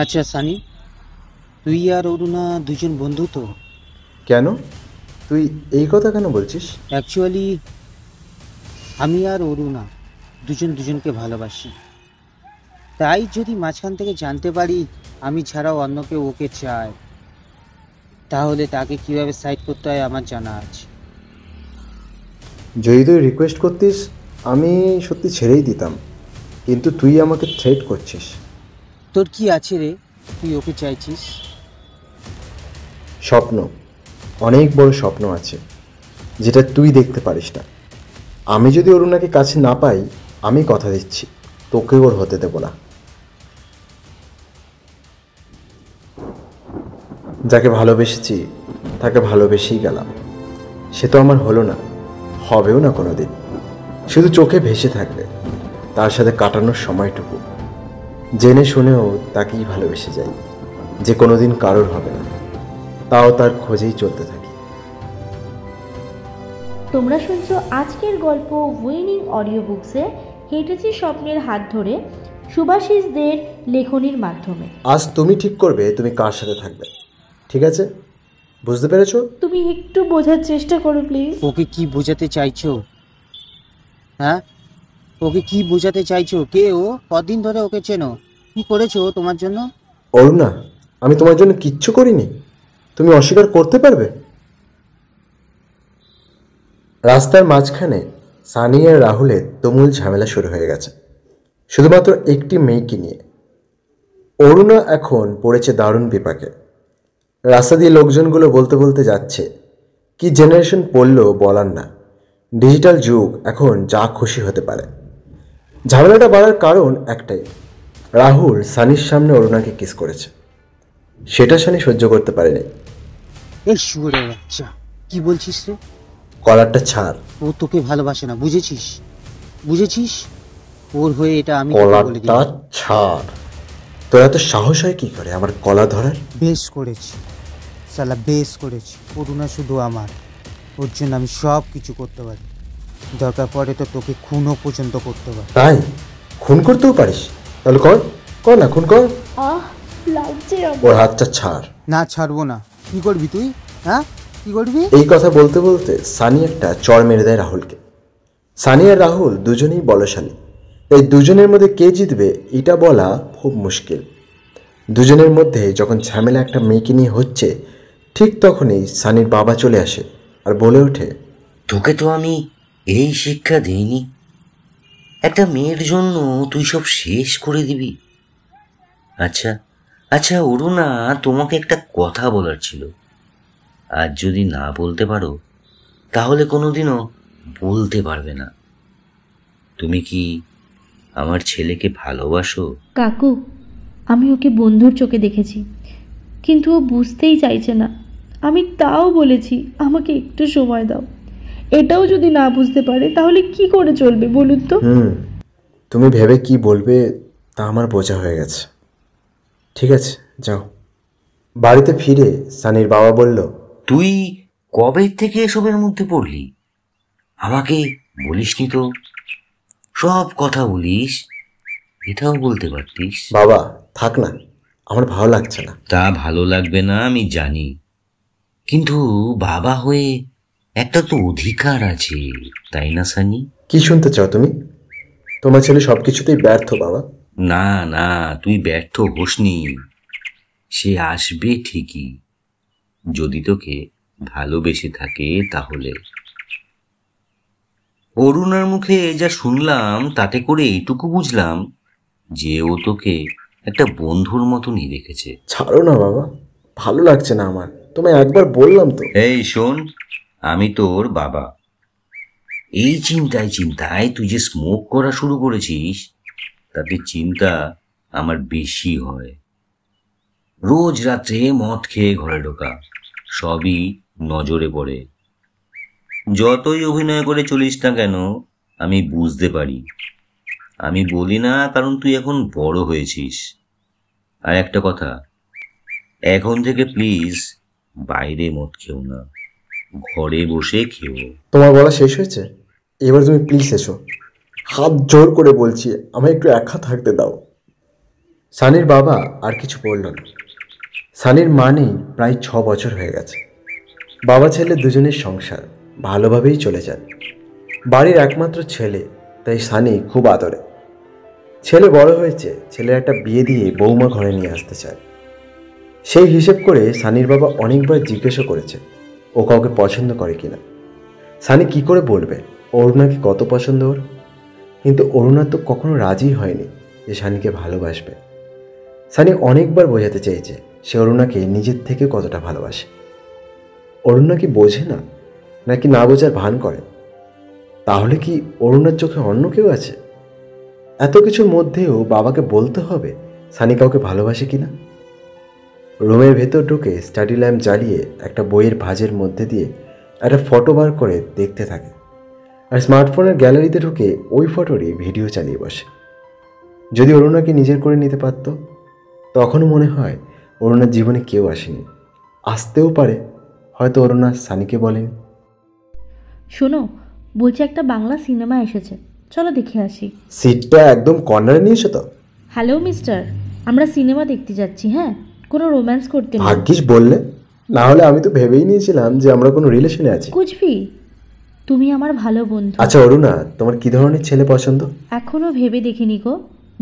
আচ্ছা সানি, তুই আর অরুণা দুজন বন্ধু তো? কেন? তুই এই কথা কেন বলছিস? অ্যাকচুয়ালি আমি আর অরুণা দুজন দুজনকে ভালোবাসি। তাই যদি মাঝখান থেকে জানতে পারি আমি ছাড়াও অন্য কেউ ওকে চায়, তাহলে তাকে কিভাবে সাইড করতে হয় আমার জানা আছে। যদি তুই রিকোয়েস্ট করতিস আমি সত্যি ছেড়েই দিতাম, কিন্তু তুই আমাকে থ্রেট করছিস। তোর কি আছে রে, তুই ওকে চাইছিস? স্বপ্ন, অনেক বড় স্বপ্ন আছে যেটা তুই দেখতে পারিস না। আমি যদি অরুণাকে কাছে না পাই, আমি কথা দিচ্ছি তোকে ওর হতে দেব না। যাকে ভালোবেসেছি তাকে ভালোবেসেই গেলাম। সে তো আমার হলো না, হবেও না কোনো দিন। শুধু চোখে ভেসে থাকবে তার সাথে কাটানোর সময়টুকু। জেনে শুনেও তাকেই ভালোবেসে যাই, যে কোনো দিন কারোর হবে না, তাও তার খোঁজেই চলতে থাকি। তোমরা শুনছো আজকের গল্প উইনিং অডিও বুকসে হেঁটেছি স্বপ্নের হাত ধরে, সুভাষিসদের লেখনির মাধ্যমে। আজ তুমি ঠিক করবে তুমি কার সাথে থাকবে, ঠিক আছে? বুঝতে পেরেছো? তুমি একটু বোঝার চেষ্টা করো প্লিজ। ওকে কি বোঝাতে চাইছো? হ্যাঁ, ওকে কি বোঝাতে চাইছো? কে ও? কদিন ধরে ওকে চেনো? কি করেছো ও তোমার জন্য? অরুণা, আমি তোমার জন্য কিচ্ছু করিনি, তুমি অস্বীকার করতে পারবে? রাস্তার মাঝখানে সানি আর রাহুলের তুমুল ঝামেলা শুরু হয়ে গেছে, শুধুমাত্র একটি মেয়েকে নিয়ে। অরুণা এখন পড়েছে দারুণ বিপাকে। রাস্তা দিয়ে লোকজনগুলো বলতে বলতে যাচ্ছে, কি জেনারেশন পড়লো বলার না, ডিজিটাল যুগ, এখন যা খুশি হতে পারে। ঝামেলাটা বাড়ার কারণ একটাই, রাহুল সানির সামনে অরুণাকে কিস করেছে। সেটা সানি সহ্য করতে পারেনি। এই শুয়োরের বাচ্চা, কি বলছিস রে? কলারটা ছাড়। ও তোকে ভালোবাসে না, বুঝেছিস? বুঝেছিস? ওর হয়ে এটা আমি তোকে বলে কলারটা দিলাম। ছাড়। তোর এত সাহস হয় কি করে আমার কলা ধরার? বেশ করেছি শালা, বেশ করেছি। অরুণা শুধু আমার, ওর জন্য আমি সব কিছু করতে পারি। দরকার পড়ে তো তোকে খুনও পর্যন্ত করতে পারি। তাই? খুন করতেও পারিস? তাহলে কর, কর না, খুন কর। আহ, লাগছে ওর হাতটা ছাড়। না ছাড়বো না। কি করবি তুই? হ্যাঁ, কি করবি? এই কথা বলতে বলতে সানি একটা চড় মেরে দেয় রাহুলকে। সানি আর রাহুল দুজনেই বলশালী, এই দুজনের মধ্যে কে জিতবে এটা বলা খুব মুশকিল। দুজনের মধ্যে যখন ঝামেলা একটা মেয়েকে নিয়ে হচ্ছে, ঠিক তখনই সানির বাবা চলে আসে আর বলে ওঠে, তোকে তো আমি এই শিক্ষা দিইনি, একটা মেয়ের জন্য তুই সব শেষ করে দিবি। আচ্ছা আচ্ছা অরুণা, তোমাকে একটা কথা বলার ছিল। আজ যদি না বলতে পারো তাহলে কোনোদিনও বলতে পারবে না। তুমি কি আমার ছেলেকে ভালোবাসো? কাকু, আমি ওকে বন্ধুর চোখে দেখেছি, কিন্তু ও বুঝতেই চাইছে না। আমি তাও বলেছি আমাকে একটু সময় দাও। এটাও যদি না বুঝতে পারে তাহলে কি করে চলবে বলুন তো? তুমি ভেবে কি বলবে তা আমার বোঝা হয়ে গেছে। ঠিক আছে, যাও। বাড়িতে ফিরে সানির বাবা বলল, তুই কবে থেকে এসবের মধ্যে পড়লি? আমাকে বলিসনি তো। সব কথা বলিস, এটাও বলতে পারতিস। বাবা থাক না, আমার ভালো লাগছে না। তা ভালো লাগবে না আমি জানি, কিন্তু বাবা হয়ে একটা তো অধিকার আছে, তাই না সানি? কি শুনতে চাও তুমি? তোমার ছেলে সব কিছুতেই ব্যর্থ বাবা। না না, তুই ব্যর্থ হোসনি। সে আসবে ঠিকই, যদি তোকে ভালোবেসে থাকে তাহলে। অরুণার মুখে যা শুনলাম তাতে করে এইটুকু বুঝলাম যে ও তোকে একটা বন্ধুর মতনই রেখেছে। ছাড়ো না বাবা, ভালো লাগছে না আমার। তোমায় একবার বললাম তো। এই শোন, আমি তোর বাবা। এই চিন্তায় চিন্তায় তুই যে স্মোক করা শুরু করেছিস, তাতে চিন্তা আমার বেশি হয়। রোজ রাত্রে মদ খেয়ে ঘরে ঢোকা, সবই নজরে পড়ে। যতই অভিনয় করে চলিস না কেন, আমি বুঝতে পারি। আমি বলি না কারণ তুই এখন বড় হয়েছিস। আর একটা কথা, এখন থেকে প্লিজ বাইরে মদ খেও না, ঘরে বসে খেও। তোমার বলা শেষ হয়েছে? এবার তুমি প্লিজ এসো, হাত জোর করে বলছি, আমায় একটু একা থাকতে দাও। সানির বাবা আর কিছু বলল না। সানির মা নেই প্রায় 6 বছর হয়ে গেছে। বাবা ছেলে দুজনের সংসার ভালোভাবেই চলে যায়। বাড়ির একমাত্র ছেলে, তাই সানি খুব আদরে। ছেলে বড় হয়েছে, ছেলের একটা বিয়ে দিয়ে বৌমা ঘরে নিয়ে আসতে চায়। সেই হিসেব করে সানির বাবা অনেকবার জিজ্ঞাসা করেছে ও কাউকে পছন্দ করে কিনা। সানি কি করে বলবে অরুণাকে কত পছন্দ ওর? কিন্তু অরুণা তো কখনো রাজি হয়নি যে সানিকে ভালোবাসবে। সানি অনেকবার বোঝাতে চেয়েছে সে অরুণাকে নিজের থেকে কতটা ভালোবাসে। অরুণা কি বোঝে না, নাকি না বোঝার ভান করে? তাহলে কি অরুণার চোখে অন্য কেউ আছে? এত কিছুর মধ্যেও বাবাকে বলতে হবে সানি কাউকে ভালোবাসে কিনা? রুমের ভেতর ঢুকে স্টাডি ল্যাম্প জ্বালিয়ে একটা বইয়ের ভাঁজের মধ্যে দিয়ে একটা ফটো বার করে দেখতে থাকে, আর স্মার্টফোনের গ্যালারিতে ঢুকে ওই ফটোরই ভিডিও চালিয়ে বসে। যদি অরুণাকে নিজের করে নিতে পারত, তখনও মনে হয় অরুণার জীবনে কেউ আসেনি, আসতেও পারে, হয়তো অরুণা সানিকে বলেনি। শোনো, বলছি একটা বাংলা সিনেমা এসেছে, চলো দেখে আসি। সিটটা একদম কর্নারে নিয়েছো তো? হ্যালো মিস্টার, আমরা সিনেমা দেখতে যাচ্ছি, হ্যাঁ, কোনো রোম্যান্স করতে নেই। ভাগ্যিস বললে, না হলে আমি তো ভেবেই নিয়েছিলাম যে আমরা কোনো রিলেশনে আছি। কুচবি, তুমি আমার ভালো বন্ধু। আচ্ছা অরুণা, তোমার কি ধরনের ছেলে পছন্দ? এখনো ভেবে দেখিনি গো,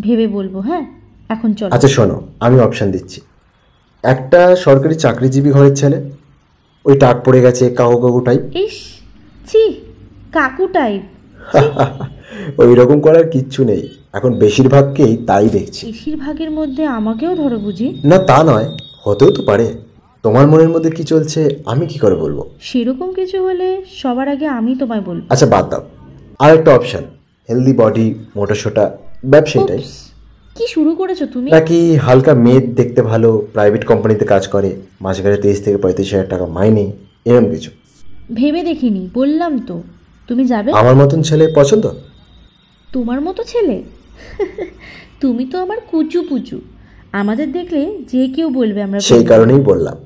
ভেবে বলবো। হ্যাঁ, এখন চলো। আচ্ছা শোনো, আমি অপশান দিচ্ছি। একটা সরকারি চাকরিজীবী ঘরের ছেলে, ওই টাক পড়ে গেছে কাকু কাকু টাইপ। ইস, ছি, কাকু টাইপ। ওই রকম করার কিচ্ছু নেই, এখন বেশিরভাগকেই তাই দেখছি। বেশিরভাগের মধ্যে আমাকেও ধরো বুঝি? না তা নয়, হতেও তো পারে। তোমার মনের মধ্যে কি চলছে আমি কি করে বলবো? সেরকম কিছু হলে সবার আগে আমি তোমায় বলবো। আচ্ছা বাদ দাও, আর একটা অপশান, হেলদি বডি, মোটাসোটা, ব্যবসায়ী টাইপ। উফস, কি শুরু করেছো তুমি? নাকি হালকা মেদ, দেখতে ভালো, প্রাইভেট কোম্পানিতে কাজ করে, মাসে গেলে 23 থেকে 35 হাজার টাকা মাইনে, এরকম কিছু। ভেবে দেখিনি, বললাম তো। তুমি যাবে? আমার মতন ছেলে পছন্দ? তোমার মতো ছেলে? তুমি তো আমার কুচু পুচু, আমাদের দেখলে যে কেউ বলবে আমরা সেই প্রেম কারণেই বললাম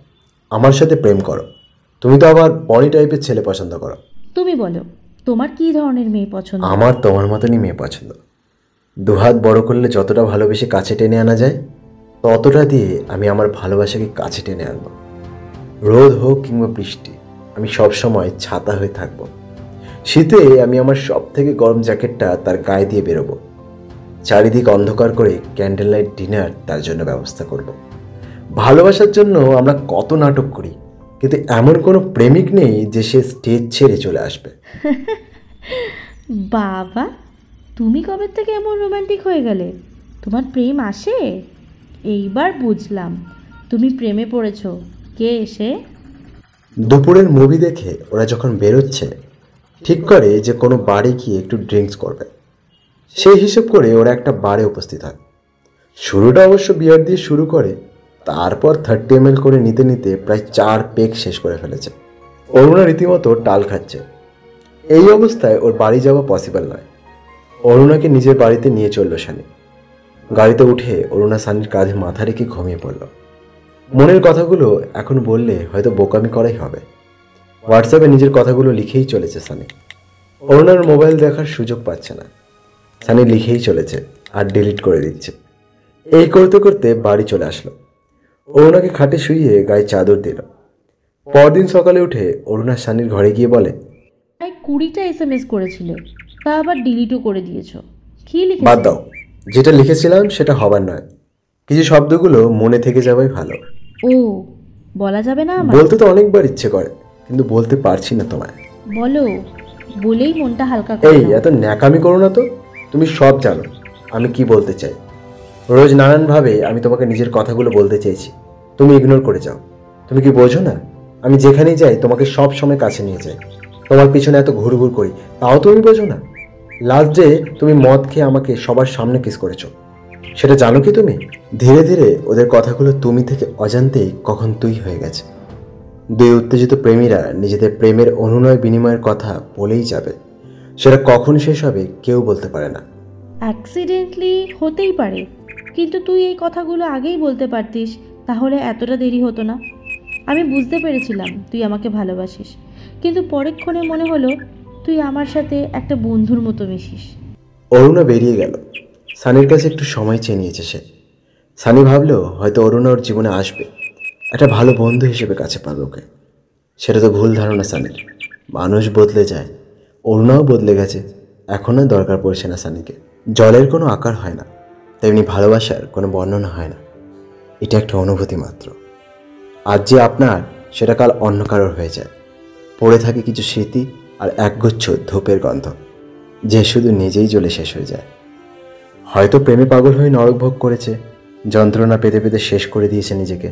আমার সাথে প্রেম করো। তুমি তো আবার বনি টাইপের ছেলে পছন্দ করো। করি। তুমি বলো, তোমার কি ধরনের মেয়ে পছন্দ? আমার তোমার মতনই মেয়ে পছন্দ। দুহাত বড় করলে যতটা ভালোবেসে কাছে টেনে আনা যায়, ততটা দিয়ে আমি আমার ভালোবাসাকে কাছে টেনে আনবো। রোদ হোক কিংবা বৃষ্টি, আমি সবসময় ছাতা হয়ে থাকবো। শীতে আমি আমার সব থেকে গরম জ্যাকেটটা তার গায়ে দিয়ে বেরোবো। চারিদিক অন্ধকার করে ক্যান্ডেল লাইট ডিনার তার জন্য ব্যবস্থা করব। ভালোবাসার জন্য আমরা কত নাটক করি, কিন্তু এমন কোনো প্রেমিক নেই যে সে স্টেজ ছেড়ে চলে আসবে। বাবা, তুমি কবে থেকে এমন রোমান্টিক হয়ে গেলে? তোমার প্রেম আসে? এইবার বুঝলাম তুমি প্রেমে পড়েছো। কে এসে? দুপুরের মুভি দেখে ওরা যখন বেরোচ্ছে, ঠিক করে যে কোনো বারে গিয়ে একটু ড্রিঙ্কস করবে। সেই হিসেব করে ওরা একটা বারে উপস্থিত হয়। শুরুটা অবশ্য বিয়ার দিয়ে শুরু করে, তারপর 30 ml করে নিতে নিতে প্রায় 4 পেগ শেষ করে ফেলেছে। অরুণা রীতিমতো টাল খাচ্ছে। এই অবস্থায় ওর বাড়ি যাওয়া পসিবল নয়। অরুণাকে নিজের বাড়িতে নিয়ে চলল সানি। গাড়িতে উঠে অরুণা সানির কাঁধে মাথা রেখে ঘুমিয়ে পড়ল। মনের কথাগুলো এখন বললে হয়তো বোকামি করাই হবে। হোয়াটসঅ্যাপে নিজের কথাগুলো লিখেই চলেছে সানি। অরুণার মোবাইল দেখার সুযোগ পাচ্ছে না। সানি লিখেই চলেছে আর ডিলিট করে দিচ্ছে। এই করতে করতে বাড়ি চলে আসলো। অরুণাকে খাটে শুইয়ে গায়ে চাদর দিল। পরদিন সকালে উঠে অরুণা সানির ঘরে গিয়ে বলে, প্রায় 20টা SMS করেছিলে, তা আবার ডিলিটও করে দিয়েছো। কি লিখেছো? বাদ দাও, যেটা লিখেছিলাম সেটা হবার নয়। কিছু শব্দগুলো মনে থেকে যাওয়াই ভালো। ও, বলা যাবে না আমার? বলতে তো অনেকবার ইচ্ছে করে, কিন্তু বলতে পারছি না তোমায়। বলো, বলেই মনটা হালকা এই করে নাও। এত ন্যাকামি করো না তো। তুমি সব জানো আমি কি বলতে চাই। রোজ নানানভাবে আমি তোমাকে নিজের কথাগুলো বলতে চেয়েছি, তুমি ইগনোর করে যাও। তুমি কি বোঝো না, আমি যেখানেই যাই তোমাকে সব সময় কাছে নিয়ে যাই। তোমার পিছনে এত ঘুরঘুর করি, তাও তুমি বোঝো না। লাস্ট ডে তুমি মদ খেয়ে আমাকে সবার সামনে কিস করেছো, সেটা জানো কি তুমি? ধীরে ধীরে ওদের কথাগুলো তুমি থেকে অজান্তেই কখন তুই হয়ে গেছে। দুই উত্তেজিত প্রেমীরা নিজেদের প্রেমের অনুনয় বিনিময়ের কথা বলেই যাবে। সেটা কখন শেষ হবে কেউ বলতে পারে না। অ্যাক্সিডেন্টলি হতেই পারে, কিন্তু তুই এই কথাগুলো আগেই বলতে পারতিস, তাহলে এতটা দেরি হতো না। আমি বুঝতে পেরেছিলাম তুই আমাকে ভালোবাসিস, কিন্তু পরক্ষণে মনে হলো তুই আমার সাথে একটা বন্ধুর মতো মিশিস। অরুণা বেরিয়ে গেল। সানির কাছে একটু সময় চেয়ে নিয়েছে সে। সানি ভাবলো হয়তো অরুণা ওর জীবনে আসবে, একটা ভালো বন্ধু হিসেবে কাছে পাবে ওকে। সেটা তো ভুল ধারণা সানির। মানুষ বদলে যায়, অরুণাও বদলে গেছে। এখনও দরকার পড়ছে না সানিকে। জলের কোনো আকার হয় না, তেমনি ভালোবাসার কোনো বর্ণনা হয় না। এটা একটা অনুভূতি মাত্র। আজ যে আপনার, সেটা কাল অন্য কারোর হয়ে যায়। পড়ে থাকে কিছু স্মৃতি আর একগুচ্ছ ধূপের গন্ধ, যে শুধু নিজেই জ্বলে শেষ হয়ে যায়। হয়তো প্রেমে পাগল হয়ে নরক ভোগ করেছে, যন্ত্রণা পেতে পেতে শেষ করে দিয়েছে নিজেকে।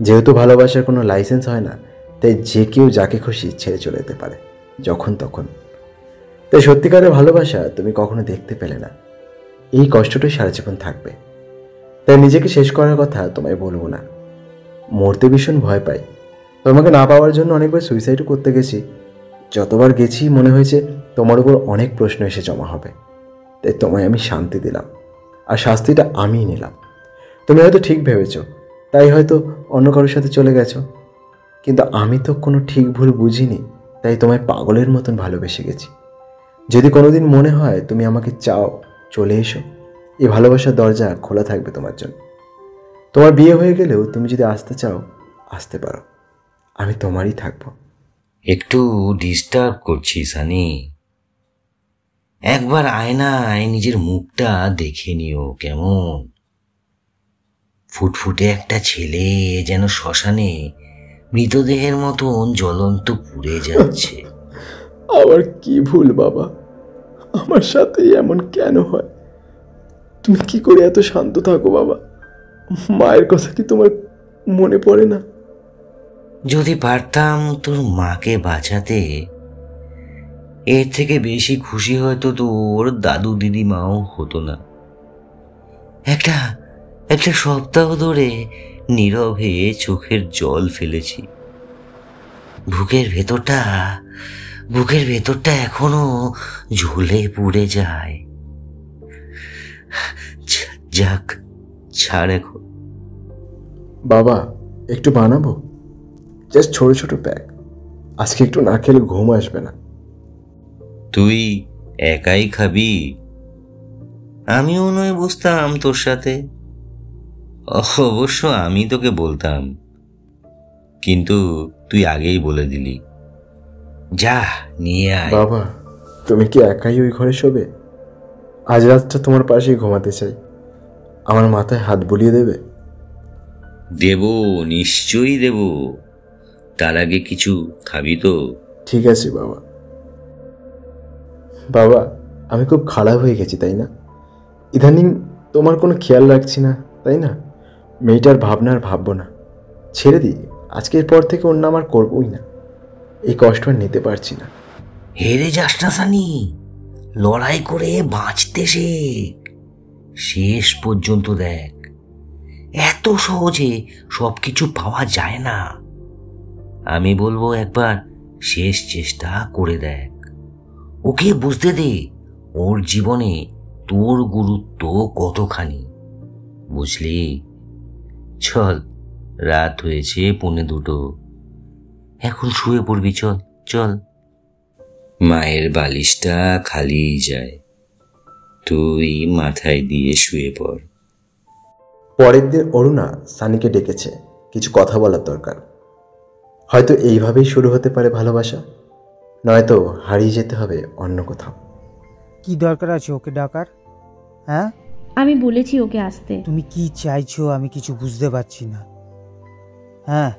যেহেতু ভালোবাসার কোনো লাইসেন্স হয় না, তাই যে কেউ যাকে খুশি ছেড়ে চলে যেতে পারে যখন তখন। তাই সত্যিকারের ভালোবাসা তুমি কখনো দেখতে পেলে না, এই কষ্টটাই সারা জীবন থাকবে। তাই নিজেকে শেষ করার কথা তোমায় বলবো না। মরতে ভীষণ ভয় পাই, তোমাকে না পাওয়ার জন্য অনেকবার সুইসাইডও করতে গেছি। যতবার গেছি মনে হয়েছে তোমার উপর অনেক প্রশ্ন এসে জমা হবে, তাই তোমায় আমি শান্তি দিলাম, আর শাস্তিটা আমিই নিলাম। তুমি হয়তো ঠিক ভেবেছো, তাই হয়তো অন্য কারোর সাথে চলে গেছো, কিন্তু আমি তো কোনো ঠিক ভুল বুঝিনি, তাই তোমায় পাগলের মতন ভালোবেসে গেছি। যদি কোনোদিন মনে হয় তুমি আমাকে চাও, চলে এসো, এই ভালোবাসার দরজা খোলা থাকবে তোমার জন্য। তোমার বিয়ে হয়ে গেলেও তুমি যদি আসতে চাও, আসতে পারো, আমি তোমারই থাকবো। একটু ডিস্টার্ব করছি সানি, একবার আয়নায় নিজের মুখটা দেখে নিও কেমন। ফুটফুটে একটা ছেলে যেন শ্মশানে মৃতদেহের মতন জ্বলন্ত পুড়ে যাচ্ছে। আবার কি ভুল বাবা, আমার সাথেই এমন কেন হয়? তুমি কি করে এত শান্ত থাকো বাবা? মায়ের কথা কি তোমার মনে পড়ে না? যদি পারতাম তোর মাকে বাঁচাতে, এর থেকে বেশি খুশি হয়তো তোর দাদু দিদিমাও হতো না। একটা একটা সপ্তাহ ধরে নীরবে চোখের জল ফেলেছি। বুকের ভেতরটা এখনো ঝুলে পুড়ে যায়। যাক, ছাড় এখন। বাবা, একটু বানাবো? জাস্ট ছোট ছোট প্যাক। আজকে একটু না খেলে ঘুম আসবে না। তুই একাই খাবি? আমিও নয় বসতাম তোর সাথে। অবশ্য আমি তোকে বলতাম, কিন্তু তুই আগেই বলে দিলি। যা নিয়ে আয়। বাবা, তুমি কি একাই ওই ঘরে শোবে? আজ রাতটা তোমার পাশেই ঘুমাতে চাই। আমার মাথায় হাত বুলিয়ে দেবে? দেব, নিশ্চয়ই দেব। তার আগে কিছু খাবি তো? ঠিক আছে বাবা। বাবা, আমি খুব খারাপ হয়ে গেছি, তাই না? ইদানিং তোমার কোনো খেয়াল রাখছি না, তাই না? মেয়েটার ভাবনা আর ভাববো না, ছেড়ে দিই। আজকের পর থেকে অন্য আমার করবই না। এই কষ্ট আর নিতে পারছি না। হেরে যাস না সানি, লড়াই করে বাঁচতে শেখ। শেষ পর্যন্ত দেখ, এত সহজে সবকিছু পাওয়া যায় না। আমি বলবো একবার শেষ চেষ্টা করে দেখ। ওকে বুঝতে দে ওর জীবনে তোর গুরুত্ব কতখানি, বুঝলি? চল, রাত হয়েছে 1:45। এখন শুয়ে পড়বি, চল চল। মায়ের বালিশটা খালি যায়, তুই মাথায় দিয়ে শুয়ে পড়। পরের দিন অরুণা সানিকে ডেকেছে, কিছু কথা বলার দরকার। হয়তো এইভাবেই শুরু হতে পারে ভালোবাসা, নয়তো হারিয়ে যেতে হবে অন্য কোথাও। কি দরকার আছে ওকে ডাকার? হ্যাঁ, আমি বলেছি ওকে আসতে। তুমি কি চাইছো আমি কিছু বুঝতে পারছি না। হ্যাঁ,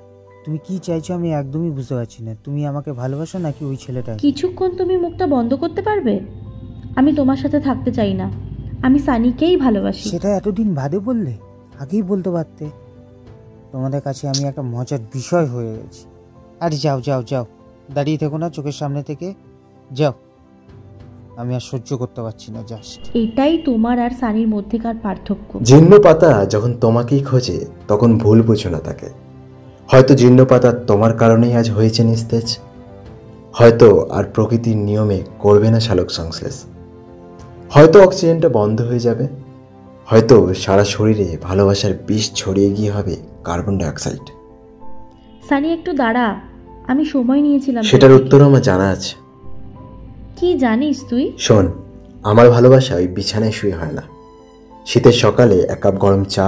তুমি কি চাইছো আমি একদমই বুঝতে পারছি না। তুমি আমাকে ভালোবাসো নাকি ওই ছেলেটা? কিছুক্ষণ তুমি মুখটা বন্ধ করতে পারবে? আমি তোমার সাথে থাকতে চাই না, আমি সানিকেই ভালোবাসি। সেটা এতদিন বাদে বললে, আগেই বলতে পারতে। তোমাদের কাছে আমি একটা মজার বিষয় হয়ে গেছি। আরে যাও যাও যাও, দাঁড়িয়ে থেকো না চোখের সামনে থেকে, যাও। আমি আর সহ্য করতে পারছি না জাস্ট। এটাই তোমার আর সানির মধ্যেকার পার্থক্য। জীর্ণ পাতা যখন তোমাকেই খোঁজে তখন ভুল বুঝো না তাকে। হয়তো জীর্ণ পাতা তোমার কারণেই আজ হয়েছে নিস্তেজ। হয়তো আর প্রকৃতির নিয়মে করবে না শালক সংশ্লেষ। হয়তো অক্সিজেনটা বন্ধ হয়ে যাবে। হয়তো সারা শরীরে ভালোবাসার বিষ ছড়িয়ে গিয়ে হবে কার্বন ডাইঅক্সাইড। সানি একটু দাঁড়া, আমি সময় নিয়েছিলাম। সেটার উত্তর আমার জানা আছে। কি জানিস তুই? শোন, আমার ভালোবাসা ওই বিছানায় শুয়ে হয় না। শীতের সকালে 1 কাপ গরম চা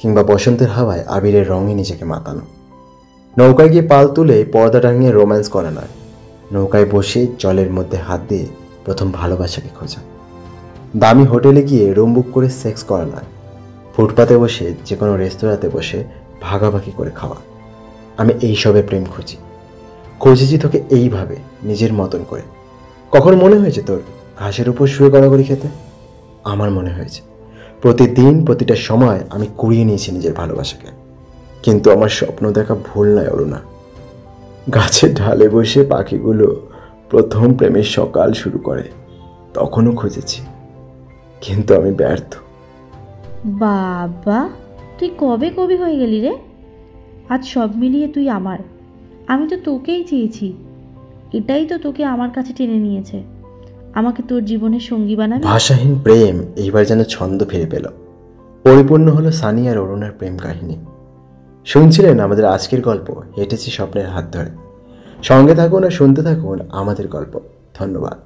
কিংবা বসন্তের হাওয়ায় আবিরের রঙে নিজেকে মাতানো। নৌকায় গিয়ে পাল তুলে পর্দা টাঙিয়ে রোম্যান্স করা নয়, নৌকায় বসে জলের মধ্যে হাত দিয়ে প্রথম ভালোবাসাকে খোঁজা। দামি হোটেলে গিয়ে রুম বুক করে সেক্স করা নয়, ফুটপাতে বসে যে কোনো রেস্তোরাঁতে বসে ভাগাভাগি করে খাওয়া। আমি এইসবে প্রেম খুঁজেছি তোকে এইভাবে, নিজের মতন করে। কখন মনে হয়েছে তোর ঘাসের উপর শুয়ে গড়াগড়ি খেতে? আমার মনে হয়েছে। প্রতিদিন প্রতিটা সময় আমি কুড়িয়ে নিয়েছি নিজের ভালোবাসাকে। কিন্তু আমার স্বপ্ন দেখা ভুল নয় অরুণা। গাছের ঢালে বসে পাখিগুলো প্রথম প্রেমের সকাল শুরু করে, তখনও খুঁজেছি, কিন্তু আমি ব্যর্থ। বাবা, তুই কবে কবি হয়ে গেলি রে? আজ সব মিলিয়ে তুই আমার। আমি তো তোকেই চেয়েছি, এটাই তো তোকে আমার কাছে টেনে নিয়েছে। আমাকে তোর জীবনের সঙ্গী বানাবি। ভাষাহীন প্রেম এইবার যেন ছন্দ ফিরে পেল। পরিপূর্ণ হলো সানি আর অরুণার প্রেম কাহিনী। শুনছিলেন আমাদের আজকের গল্প হেঁটেছি স্বপ্নের হাত ধরে। সঙ্গে থাকুন আর শুনতে থাকুন আমাদের গল্প। ধন্যবাদ।